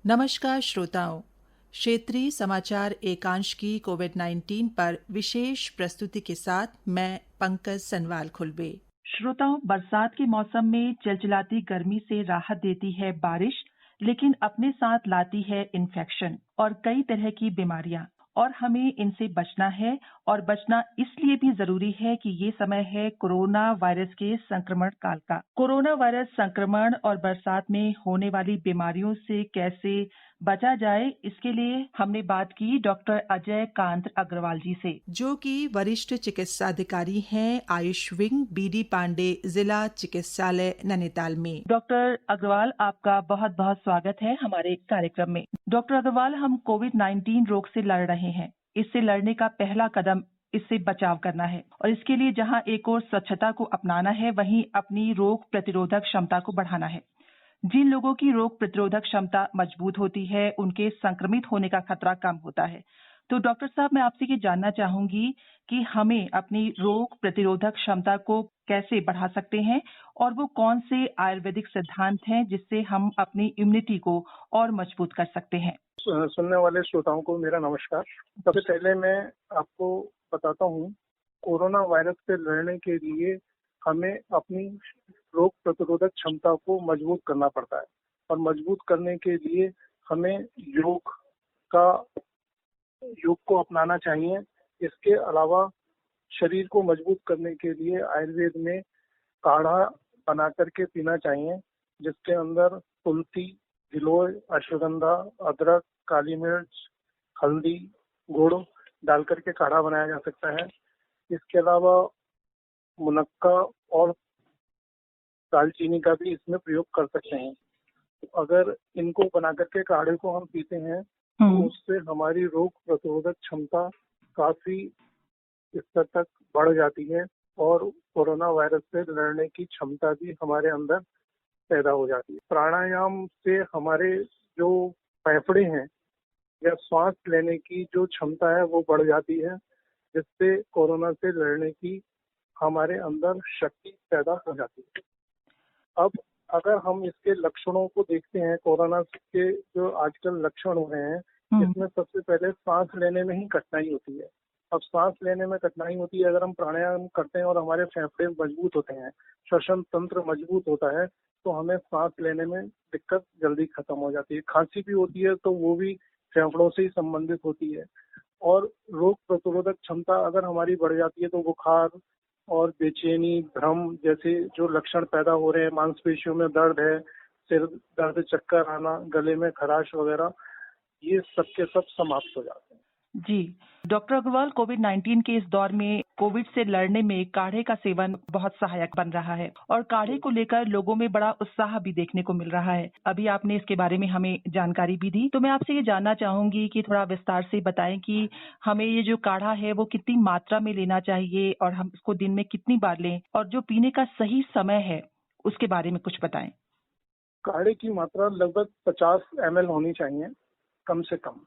नमस्कार श्रोताओं, क्षेत्रीय समाचार एकांश की कोविड-19 पर विशेष प्रस्तुति के साथ मैं पंकज सनवाल खुलबे। श्रोताओं, बरसात के मौसम में चिलचिलाती गर्मी से राहत देती है बारिश, लेकिन अपने साथ लाती है इन्फेक्शन और कई तरह की बीमारियां। और हमें इनसे बचना है, और बचना इसलिए भी जरूरी है कि ये समय है कोरोना वायरस के संक्रमण काल का। कोरोना वायरस संक्रमण और बरसात में होने वाली बीमारियों से कैसे बचा जाए, इसके लिए हमने बात की डॉक्टर अजय कांत अग्रवाल जी से, जो कि वरिष्ठ चिकित्सा अधिकारी हैं आयुष विंग, बीडी पांडे जिला चिकित्सालय नैनीताल में। डॉक्टर अग्रवाल, आपका बहुत बहुत स्वागत है हमारे कार्यक्रम में। डॉक्टर अग्रवाल, हम कोविड-19 रोग से लड़ रहे हैं। इससे लड़ने का पहला कदम इससे बचाव करना है, और इसके लिए जहां एक ओर स्वच्छता को अपनाना है, वहीं अपनी रोग प्रतिरोधक क्षमता को बढ़ाना है। जिन लोगों की रोग प्रतिरोधक क्षमता मजबूत होती है, उनके संक्रमित होने का खतरा कम होता है। तो डॉक्टर साहब, मैं आपसे ये जानना चाहूंगी कि हमें अपनी रोग प्रतिरोधक क्षमता को कैसे बढ़ा सकते हैं, और वो कौन से आयुर्वेदिक सिद्धांत हैं जिससे हम अपनी इम्यूनिटी को और मजबूत कर सकते हैं। सुनने वाले श्रोताओं को मेरा नमस्कार। सबसे पहले मैं आपको बताता हूँ, कोरोना वायरस से लड़ने के लिए हमें अपनी रोग प्रतिरोधक क्षमता को मजबूत करना पड़ता है, और मजबूत करने के लिए हमें का योग को अपनाना चाहिए। इसके अलावा शरीर को मजबूत करने के लिए आयुर्वेद में काढ़ा बना करके पीना चाहिए, जिसके अंदर तुलसी, गिलोय, अश्वगंधा, अदरक, काली मिर्च, हल्दी, गुड़ डाल करके काढ़ा बनाया जा सकता है। इसके अलावा मुनक्का और दालचीनी का भी इसमें प्रयोग कर सकते हैं। अगर इनको बना करके काढ़े को हम पीते हैं तो उससे हमारी रोग प्रतिरोधक क्षमता काफी स्तर तक बढ़ जाती है, और कोरोना वायरस से लड़ने की क्षमता भी हमारे अंदर पैदा हो जाती है। प्राणायाम से हमारे जो फेफड़े हैं या सांस लेने की जो क्षमता है वो बढ़ जाती है, जिससे कोरोना से लड़ने की हमारे अंदर शक्ति पैदा हो जाती है। अब अगर हम इसके लक्षणों को देखते हैं, कोरोना के जो आजकल लक्षण हो रहे हैं, इसमें सबसे पहले सांस लेने में ही कठिनाई होती है। अब सांस लेने में कठिनाई होती है, अगर हम प्राणायाम करते हैं और हमारे फेफड़े मजबूत होते हैं, श्वसन तंत्र मजबूत होता है, तो हमें सांस लेने में दिक्कत जल्दी खत्म हो जाती है। खांसी भी होती है तो वो भी फेफड़ों से ही संबंधित होती है। और रोग प्रतिरोधक क्षमता अगर हमारी बढ़ जाती है तो बुखार और बेचैनी, भ्रम जैसे जो लक्षण पैदा हो रहे हैं, मांसपेशियों में दर्द है, सिर दर्द, चक्कर आना, गले में खराश वगैरह, ये सब के सब समाप्त हो जाते हैं। जी, डॉक्टर अग्रवाल, कोविड-19 के इस दौर में कोविड से लड़ने में काढ़े का सेवन बहुत सहायक बन रहा है, और काढ़े को लेकर लोगों में बड़ा उत्साह भी देखने को मिल रहा है। अभी आपने इसके बारे में हमें जानकारी भी दी, तो मैं आपसे ये जानना चाहूंगी कि थोड़ा विस्तार से बताएं कि हमें ये जो काढ़ा है वो कितनी मात्रा में लेना चाहिए, और हम इसको दिन में कितनी बार लें, और जो पीने का सही समय है उसके बारे में कुछ बताएं। काढ़े की मात्रा लगभग 50 ml होनी चाहिए, कम से कम।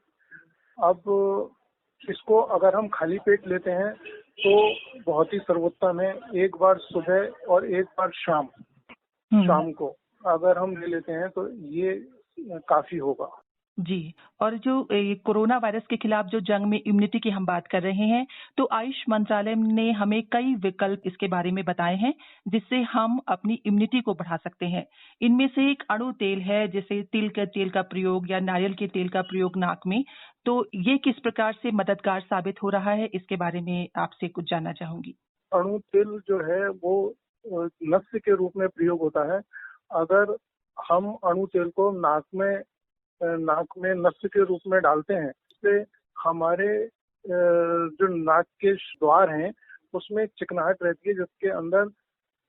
अब इसको अगर हम खाली पेट लेते हैं तो बहुत ही सर्वोत्तम है। एक बार सुबह और एक बार शाम को अगर हम ले लेते हैं तो ये काफी होगा। जी, और जो ये कोरोना वायरस के खिलाफ जो जंग में इम्यूनिटी की हम बात कर रहे हैं, तो आयुष मंत्रालय ने हमें कई विकल्प इसके बारे में बताए हैं, जिससे हम अपनी इम्यूनिटी को बढ़ा सकते हैं। इनमें से एक अणु तेल है, जैसे तिल के तेल का प्रयोग या नारियल के तेल का प्रयोग नाक में। तो ये किस प्रकार से मददगार साबित हो रहा है, इसके बारे में आपसे कुछ जानना चाहूंगी। अणु तेल जो है वो नस्य के रूप में प्रयोग होता है। अगर हम अणु तेल को नाक में नस्य के रूप में डालते हैं, इससे हमारे जो नाक के द्वार हैं उसमें चिकनाहट रहती है, जिसके अंदर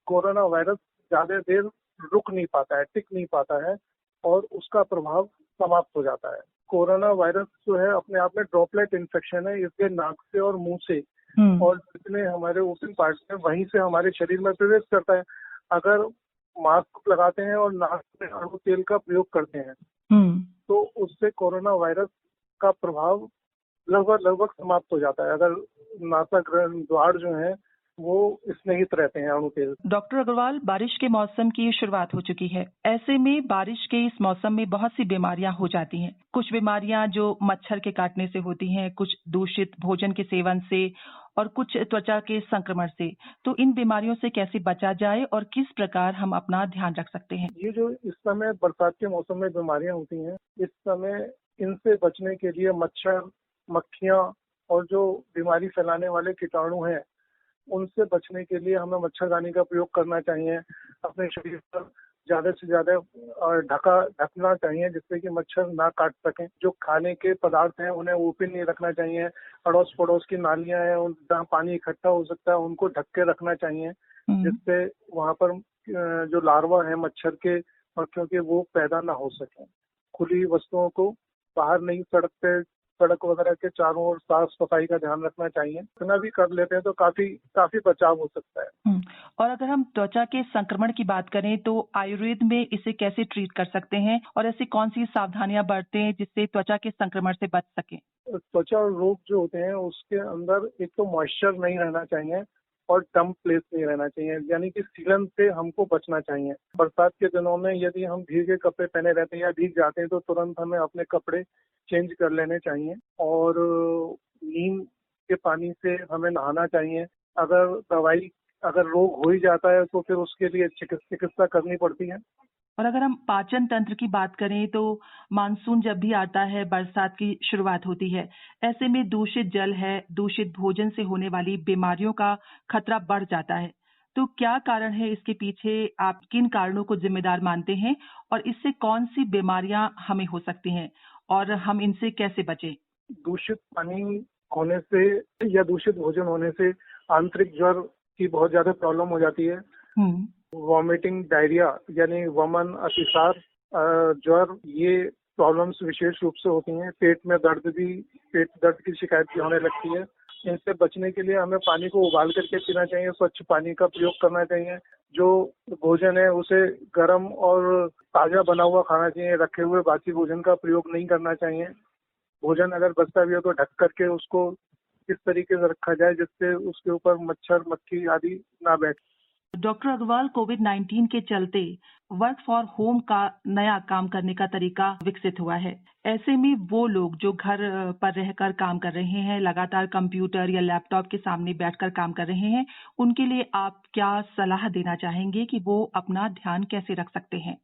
कोरोना वायरस ज्यादा देर रुक नहीं पाता है, टिक नहीं पाता है, और उसका प्रभाव समाप्त हो जाता है। कोरोना वायरस जो है अपने आप में ड्रॉपलेट इन्फेक्शन है, इसके नाक से और मुंह से और जितने हमारे ओपन पार्ट हैं वहीं से हमारे शरीर में प्रवेश करता है। अगर मास्क लगाते हैं और नाक में अणु तेल का प्रयोग करते हैं तो उससे कोरोना वायरस का प्रभाव लगभग समाप्त हो जाता है। अगर नासाग्र द्वार जो है वो स्नेहित रहते हैं अणु के। डॉक्टर अग्रवाल, बारिश के मौसम की शुरुआत हो चुकी है। ऐसे में बारिश के इस मौसम में बहुत सी बीमारियां हो जाती हैं। कुछ बीमारियां जो मच्छर के काटने से होती हैं, कुछ दूषित भोजन के सेवन से और कुछ त्वचा के संक्रमण से। तो इन बीमारियों से कैसे बचा जाए और किस प्रकार हम अपना ध्यान रख सकते हैं? ये जो इस समय बरसात के मौसम में बीमारियां होती हैं, इस समय इनसे बचने के लिए मच्छर, मक्खियां और जो बीमारी फैलाने वाले कीटाणु हैं, उनसे बचने के लिए हमें मच्छरदानी का प्रयोग करना चाहिए। अपने शरीर पर ज्यादा से ज्यादा ढकना चाहिए, जिससे कि मच्छर ना काट सकें। जो खाने के पदार्थ हैं उन्हें ओपन नहीं रखना चाहिए। अड़ोस पड़ोस की नालियां हैं जहाँ पानी इकट्ठा हो सकता है, उनको ढक के रखना चाहिए, जिससे वहां पर जो लार्वा है मच्छर के, मक्खियों के, वो पैदा ना हो सके। खुली वस्तुओं को बाहर नहीं, सड़क वगैरह के चारों ओर साफ सफाई का ध्यान रखना चाहिए। इतना भी कर लेते हैं तो काफी बचाव हो सकता है। और अगर हम त्वचा के संक्रमण की बात करें तो आयुर्वेद में इसे कैसे ट्रीट कर सकते हैं और ऐसी कौन सी सावधानियां बरतें जिससे त्वचा के संक्रमण से बच सके? त्वचा रोग जो होते हैं उसके अंदर एक तो मॉइस्चर नहीं रहना चाहिए और डम्प प्लेस नहीं रहना चाहिए, यानी कि सीलन से हमको बचना चाहिए। बरसात के दिनों में यदि हम भीगे कपड़े पहने रहते हैं या भीग जाते हैं तो तुरंत हमें अपने कपड़े चेंज कर लेने चाहिए और नीम के पानी से हमें नहाना चाहिए। अगर रोग हो ही जाता है तो फिर उसके लिए चिकित्सा करनी पड़ती है। और अगर हम पाचन तंत्र की बात करें तो मानसून जब भी आता है, बरसात की शुरुआत होती है, ऐसे में दूषित जल है, दूषित भोजन से होने वाली बीमारियों का खतरा बढ़ जाता है। तो क्या कारण है इसके पीछे? आप किन कारणों को जिम्मेदार मानते हैं और इससे कौन सी बीमारियां हमें हो सकती हैं और हम इनसे कैसे बचें? दूषित पानी होने से या दूषित भोजन होने से आंतरिक ज्वर की बहुत ज्यादा प्रॉब्लम हो जाती है। वॉमिटिंग, डायरिया यानी वमन, अतिसार, ज्वर, ये प्रॉब्लम्स विशेष रूप से होती हैं। पेट दर्द की शिकायत भी होने लगती है। इनसे बचने के लिए हमें पानी को उबाल करके पीना चाहिए, स्वच्छ पानी का प्रयोग करना चाहिए। जो भोजन है उसे गर्म और ताजा बना हुआ खाना चाहिए, रखे हुए बासी भोजन का प्रयोग नहीं करना चाहिए। भोजन अगर बचता भी हो तो ढक करके उसको इस तरीके से रखा जाए जिससे उसके ऊपर मच्छर, मक्खी आदि ना बैठे। डॉक्टर अग्रवाल, कोविड-19 के चलते वर्क फॉर होम का नया काम करने का तरीका विकसित हुआ है। ऐसे में वो लोग जो घर पर रहकर काम कर रहे हैं, लगातार कंप्यूटर या लैपटॉप के सामने बैठकर काम कर रहे हैं, उनके लिए आप क्या सलाह देना चाहेंगे कि वो अपना ध्यान कैसे रख सकते हैं?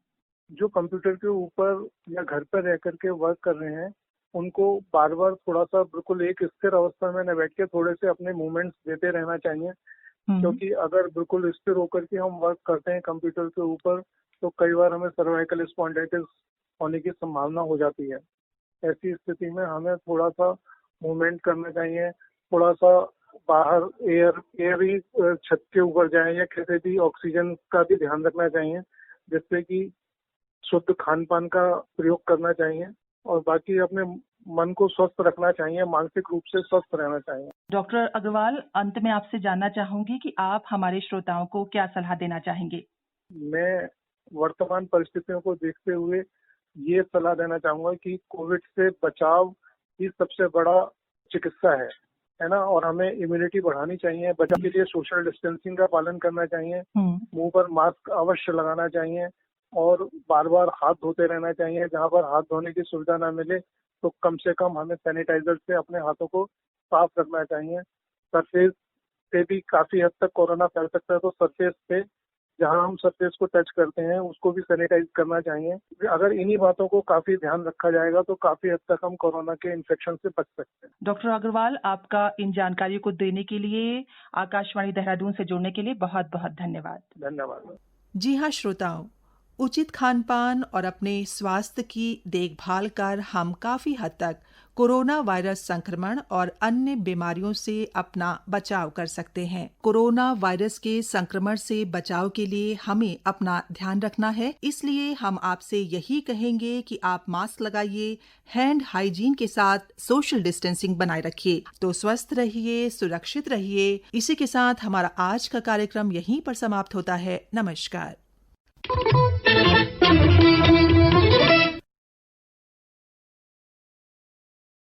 जो कंप्यूटर के ऊपर या घर पर रह करके वर्क कर रहे हैं, उनको बार बार थोड़ा सा बिल्कुल एक स्थिर अवस्था में न बैठ के थोड़े से अपने मूवमेंट्स देते रहना चाहिए। क्योंकि अगर बिल्कुल स्थिर होकर के हम वर्क करते हैं कंप्यूटर के ऊपर तो कई बार हमें सर्वाइकल स्पॉन्डिलाइटिस होने की संभावना हो जाती है। ऐसी स्थिति में हमें थोड़ा सा मूवमेंट करना चाहिए, थोड़ा सा बाहर एयर ही छत के ऊपर जाए या कैसे भी ऑक्सीजन का भी ध्यान रखना चाहिए, जिससे कि शुद्ध खान पान का प्रयोग करना चाहिए और बाकी अपने मन को स्वस्थ रखना चाहिए, मानसिक रूप से स्वस्थ रहना चाहिए। डॉक्टर अग्रवाल, अंत में आपसे जानना चाहूंगी कि आप हमारे श्रोताओं को क्या सलाह देना चाहेंगे? मैं वर्तमान परिस्थितियों को देखते हुए ये सलाह देना चाहूंगा कि कोविड से बचाव ही सबसे बड़ा चिकित्सा है ना, और हमें इम्यूनिटी बढ़ानी चाहिए। बचाव के लिए सोशल डिस्टेंसिंग का पालन करना चाहिए, मुंह पर मास्क अवश्य लगाना चाहिए और बार बार हाथ धोते रहना चाहिए। जहाँ पर हाथ धोने की सुविधा ना मिले तो कम से कम हमें सैनिटाइजर से अपने हाथों को साफ रखना चाहिए। सरफेस से भी काफी हद तक कोरोना फैल सकता है, तो सरफेस पे जहाँ हम सरफेस को टच करते हैं उसको भी सैनिटाइज करना चाहिए। अगर इन्हीं बातों को काफी ध्यान रखा जाएगा तो काफी हद तक हम कोरोना के इन्फेक्शन से बच सकते हैं। डॉक्टर अग्रवाल, आपका इन जानकारियों को देने के लिए, आकाशवाणी देहरादून से जुड़ने के लिए बहुत बहुत धन्यवाद। धन्यवाद। जी हाँ श्रोताओं, उचित खानपान और अपने स्वास्थ्य की देखभाल कर हम काफी हद तक कोरोना वायरस संक्रमण और अन्य बीमारियों से अपना बचाव कर सकते हैं। कोरोना वायरस के संक्रमण से बचाव के लिए हमें अपना ध्यान रखना है, इसलिए हम आपसे यही कहेंगे कि आप मास्क लगाइए, हैंड हाइजीन के साथ सोशल डिस्टेंसिंग बनाए रखिए। तो स्वस्थ रहिए, सुरक्षित रहिए। इसी के साथ हमारा आज का कार्यक्रम यहीं पर समाप्त होता है। नमस्कार।